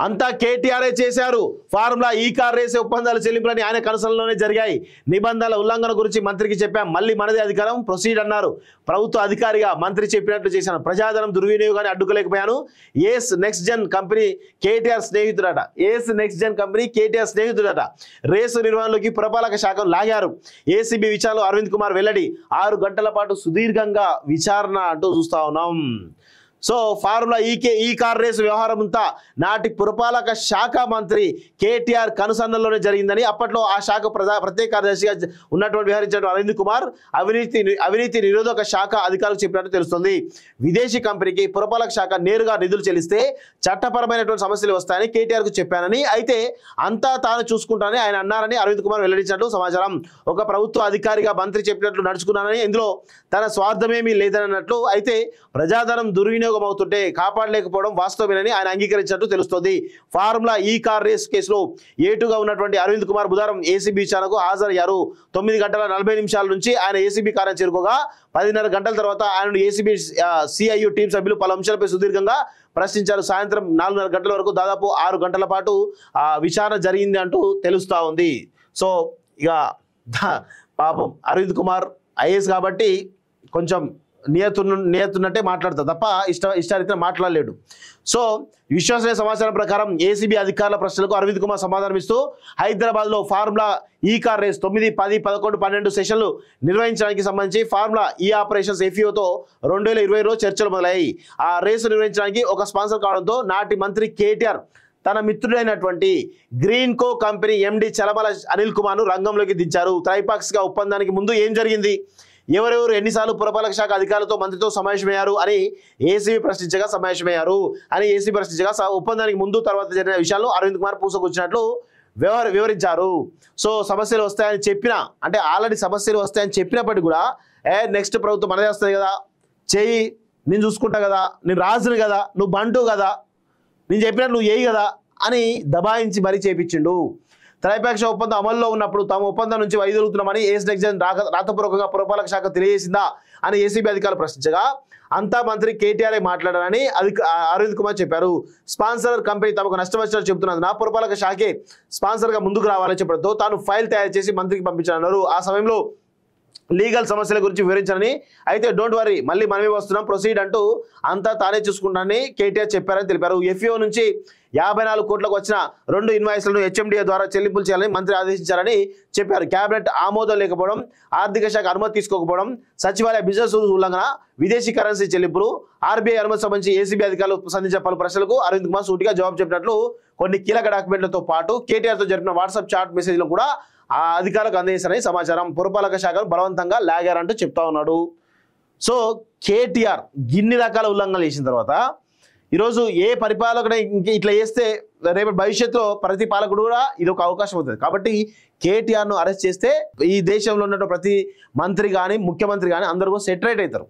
అంతా కేటీఆర్ఏ చేశారు. ఫార్ములా ఈ కార్ రేసే ఒప్పందాల చెల్లింపులని ఆయన కనుసనలోనే జరిగాయి. నిబంధనల ఉల్లంఘన గురించి మంత్రికి చెప్పాం, మళ్ళీ మనదే అధికారం, ప్రొసీడ్ అన్నారు. ప్రభుత్వ అధికారిగా మంత్రి చెప్పినట్లు చేశాను. ప్రజాధనం దుర్వినియోగాన్ని అడ్డుకోలేకపోయాను. Ace next gen company KTR స్నేహితుడట. Ace next gen company KTR స్నేహితుడట. రేసు నిర్వహణలోకి పురపాలక శాఖను లాగారు. ఏసీబీ విచారణలో అరవింద్ కుమార్ వెల్లడి. 6 గంటల పాటు సుదీర్ఘంగా విచారణ అంటూ చూస్తా ఉన్నాం. సో ఫార్ములా ఈ కార్ రేసు వ్యవహారం అంతా నాటి పురపాలక శాఖ మంత్రి కేటీఆర్ కనుసన్నల్లోనే జరిగిందని అప్పట్లో ఆ శాఖ ప్రత్యేక కార్యదర్శిగా ఉన్నటువంటి వ్యవహరించిన అరవింద్ కుమార్ అవినీతి నిరోధక శాఖ అధికారులకు చెప్పినట్టు తెలుస్తుంది. విదేశీ కంపెనీకి పురపాలక శాఖ నేరుగా నిధులు చెల్లిస్తే చట్టపరమైనటువంటి సమస్యలు వస్తాయని కేటీఆర్కు చెప్పానని, అయితే అంతా తాను చూసుకుంటానని ఆయన అన్నారని అరవింద్ కుమార్ వెల్లడించినట్లు సమాచారం. ఒక ప్రభుత్వ అధికారిగా మంత్రి చెప్పినట్లు నడుచుకున్నానని, ఇందులో తన స్వార్థమేమీ లేదన్నట్లు, అయితే ప్రజాధనం దుర్వినియోగం అవుతుంటే కాపాడలేకపోవడం వాస్తవమేనని ఆయన అంగీకరించినట్టు తెలుస్తోంది. ఫార్ములా ఈ కార్ రేస్ కేసులో ఏటుగా ఉన్నటువంటి అరవింద్ కుమార్ బుధవారం ఏసీబీ విచారణకు హాజరయ్యారు. 9 గంటల 40 నిమిషాల నుంచి ఆయన ఏసీబీ కార్యాలయం చేరుకోగా 10:30 గంటల తర్వాత ఆయన ఏసీబీ సిఐయు టీం సభ్యులు పలు అంశాలపై సుదీర్ఘంగా ప్రశ్నించారు. సాయంత్రం 4:30 గంటల వరకు దాదాపు 6 గంటల పాటు విచారణ జరిగింది అంటూ తెలుస్తా ఉంది. సో ఇక పాపం అరవింద్ కుమార్ ఐఏఎస్ కాబట్టి కొంచెం నియతున్నట్టే మాట్లాడతారు తప్ప ఇష్టారీతిన మాట్లాడలేడు. సో విశ్వసనీయ సమాచారం ప్రకారం ఏసీబీ అధికారుల ప్రశ్నలకు అరవింద్ కుమార్ సమాధానం ఇస్తూ హైదరాబాద్లో ఫార్ములా ఈ కార్ రేస్ 9, 10, 11, 12 సెషన్లు నిర్వహించడానికి సంబంధించి ఫార్ములా ఈ ఆపరేషన్స్ ఎఫ్ఈఓతో 2020లో చర్చలు మొదలయ్యాయి. ఆ రేసు నిర్వహించడానికి ఒక స్పాన్సర్ కావడంతో నాటి మంత్రి కేటీఆర్ తన మిత్రుడైనటువంటి green co company MD Chalamala Anil కుమార్ను రంగంలోకి దించారు. త్రైపాక్షిక ఒప్పందానికి ముందు ఏం జరిగింది, ఎవరెవరు ఎన్నిసార్లు పురపాలక శాఖ అధికారులతో మంత్రితో సమావేశమయ్యారు అని ఏసీబీ ప్రశ్నించగా ఒప్పందానికి ముందు తర్వాత జరిగిన విషయాల్లో అరవింద్ కుమార్ పూసకొచ్చినట్లు వివరించారు. సో సమస్యలు వస్తాయని చెప్పినా, అంటే ఆల్రెడీ సమస్యలు వస్తాయని చెప్పినప్పటికీ కూడా నెక్స్ట్ ప్రభుత్వం మనదే వస్తుంది కదా, చెయ్యి, నేను చూసుకుంటా కదా, నేను రాజును కదా, నువ్వు బంటు కదా, నేను చెప్పినట్టు నువ్వు చేయి కదా అని దబాయించి మరీ చేపించిండు. త్రైపాక్షిక ఒప్పందం అమల్లో ఉన్నప్పుడు తాము ఒప్పందం నుంచి వైదొలుగుతున్నామని ఏస్ నెక్స్ట్ జెన్ రాతపూర్వకంగా పురపాలక శాఖ తెలియజేసిందా అని ఏసీబీ అధికారులు ప్రశ్నించగా అంతా మంత్రి కేటీఆర్ మాట్లాడారని అరవింద్ కుమార్ చెప్పారు. స్పాన్సర్ కంపెనీ తమకు నష్టం వచ్చినట్టు చెబుతున్నందున పురపాలక శాఖే స్పాన్సర్గా ముందుకు రావాలని చెప్పడంతో తాను ఫైల్ తయారు చేసి మంత్రికి పంపించారన్నారు. ఆ సమయంలో లీగల్ సమస్యల గురించి వివరించారని, అయితే డోంట్ వరీ మళ్ళీ మనమే వస్తున్నాం, ప్రొసీడ్ అంటూ అంతా తానే చూసుకుంటానని కేటీఆర్ చెప్పారని తెలిపారు. ఎఫ్ఈఓ నుంచి 54 కోట్లకు వచ్చిన 2 ఇన్వాయిస్లను హెచ్ఎండిఏ ద్వారా చెల్లింపులు చేయాలని మంత్రి ఆదేశించారని చెప్పారు. కేబినెట్ ఆమోదం లేకపోవడం, ఆర్థిక శాఖ అనుమతి తీసుకోకపోవడం, సచివాలయ బిజినెస్ రూల్స్ ఉల్లంఘన, విదేశీ కరెన్సీ చెల్లింపులు, ఆర్బీఐ అనుమతి సంబంధించి ఏసీబీ అధికారులు సంధించిన పలు ప్రశ్నలకు అరవింద్ కుమార్ సూటిగా జవాబు చెప్పినట్లు కొన్ని కీలక డాక్యుమెంట్లతో పాటు కేటీఆర్తో జరిపిన వాట్సాప్ చాట్ మెసేజ్లను కూడా ఆ అధికారులకు అందించారని సమాచారం. పురపాలక శాఖను బలవంతంగా లాగారంటూ చెప్తా ఉన్నాడు. సో కేటీఆర్ ఇన్ని రకాల ఉల్లంఘనలు చేసిన తర్వాత ఈరోజు ఏ పరిపాలకుడు ఇట్లా చేస్తే రేపు భవిష్యత్తులో ప్రతి పాలకుడు కూడా ఇది ఒక అవకాశం అవుతుంది. కాబట్టి కేటీఆర్ను అరెస్ట్ చేస్తే ఈ దేశంలో ఉన్నటువంటి ప్రతి మంత్రి కానీ ముఖ్యమంత్రి కానీ అందరూ సెటరేట్ అవుతారు.